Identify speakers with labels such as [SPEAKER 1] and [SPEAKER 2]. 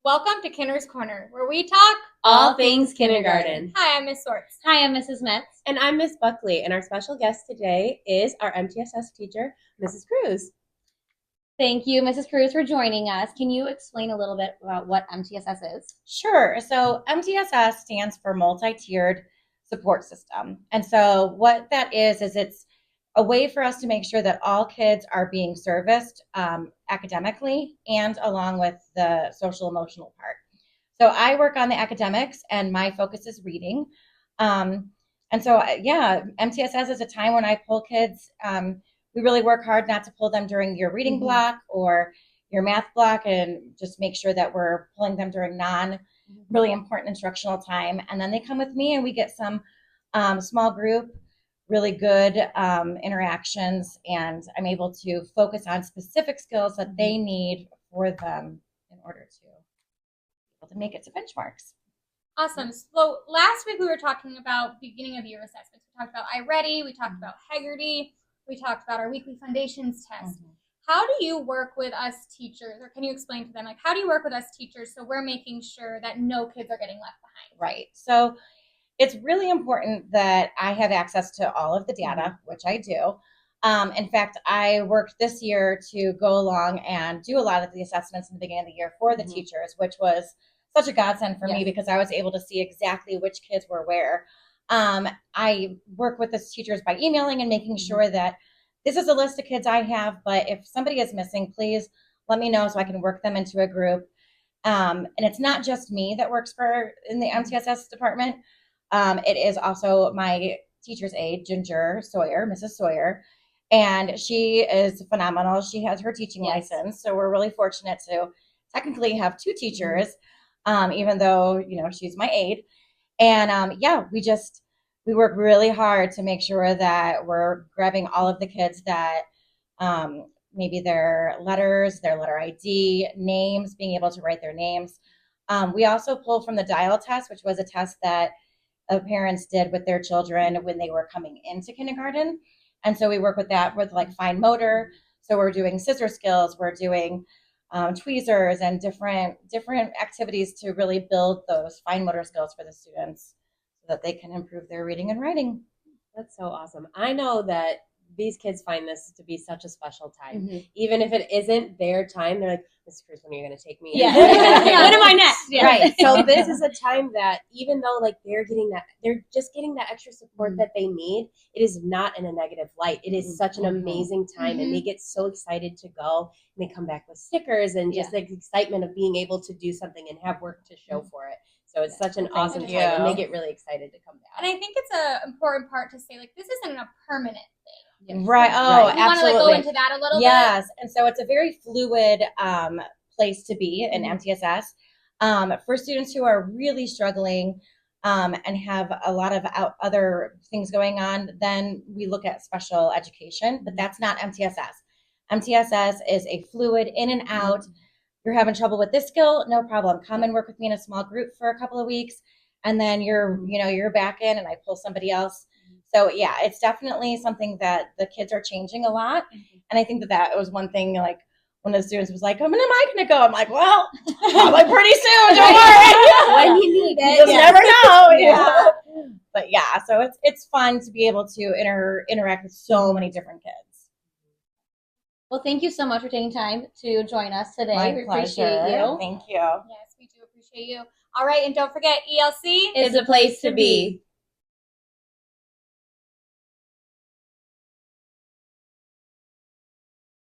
[SPEAKER 1] Welcome to Kinder's Corner, where we talk
[SPEAKER 2] all things kindergarten.
[SPEAKER 1] Hi, I'm Miss Swartz.
[SPEAKER 2] Hi, I'm Mrs. Metz.
[SPEAKER 3] And I'm Miss Buckley, and our special guest today is our MTSS teacher, Mrs. Cruz.
[SPEAKER 2] Thank you, Mrs. Cruz, for joining us. Can you explain a little bit about what MTSS is?
[SPEAKER 4] Sure. So MTSS stands for multi-tiered support system. And so what that is it's a way for us to make sure that all kids are being serviced academically and along with the social emotional part. So I work on the academics and my focus is reading. MTSS is a time when I pull kids. We really work hard not to pull them during your reading block or your math block, and just make sure that we're pulling them during really important instructional time. And then they come with me and we get some small group, really good interactions, and I'm able to focus on specific skills that they need for them in order to be able to make it to benchmarks.
[SPEAKER 1] Awesome. So last week we were talking about beginning of year assessments. We talked about iReady, we talked about Haggerty, we talked about our weekly foundations test. How do you work with us teachers, or can you explain to them, like, how do you work with us teachers so we're making sure that no kids are getting left behind?
[SPEAKER 4] Right. So it's really important that I have access to all of the data, which I do. In fact, I worked this year to go along and do a lot of the assessments in the beginning of the year for the teachers, which was such a godsend for me because I was able to see exactly which kids were where. I work with the teachers by emailing and making sure that this is a list of kids I have, but if somebody is missing, please let me know so I can work them into a group. And it's not just me that works in the MTSS department. It is also my teacher's aide, Mrs. Sawyer, and she is phenomenal. She has her teaching license, so we're really fortunate to technically have two teachers, even though, she's my aide. And we work really hard to make sure that we're grabbing all of the kids that maybe their letters, their letter ID, names, being able to write their names. We also pull from the dial test, which was a test that parents did with their children when they were coming into kindergarten. And so we work with that with like fine motor. So we're doing scissor skills, we're doing tweezers and different activities to really build those fine motor skills for the students so that they can improve their reading and writing.
[SPEAKER 3] That's so awesome. I know that these kids find this to be such a special time. Even if it isn't their time, they're like, Mrs. Cruz, when are you going to take me?
[SPEAKER 2] Yeah. When am I next? Yeah.
[SPEAKER 3] Right. So this is a time that even though they're just getting that extra support that they need, it is not in a negative light. It is such an amazing time and they get so excited to go, and they come back with stickers and just the excitement of being able to do something and have work to show for it. So it's such an awesome time and they get really excited to come back.
[SPEAKER 1] And I think it's an important part to say, like, this isn't a permanent thing.
[SPEAKER 4] Right. Oh,
[SPEAKER 1] You
[SPEAKER 4] absolutely.
[SPEAKER 1] want to go into that a little bit?
[SPEAKER 4] Yes. And so it's a very fluid place to be in MTSS. For students who are really struggling and have a lot of other things going on, then we look at special education, but that's not MTSS. MTSS is a fluid in and out. You're having trouble with this skill, no problem. Come and work with me in a small group for a couple of weeks, and then you're back in, and I pull somebody else. So yeah, it's definitely something that the kids are changing a lot. And I think that was one thing, like one of the students was like, when am I going to go? I'm like, well, probably pretty soon. Don't worry.
[SPEAKER 3] When you need it.
[SPEAKER 4] You'll never know. Yeah. But yeah, so it's fun to be able to interact with so many different kids.
[SPEAKER 2] Well, thank you so much for taking time to join us today.
[SPEAKER 4] My
[SPEAKER 2] we
[SPEAKER 4] pleasure.
[SPEAKER 2] appreciate you.
[SPEAKER 4] Thank you.
[SPEAKER 1] Yes, we do appreciate you. All right, and don't forget, ELC
[SPEAKER 2] Is a place to be.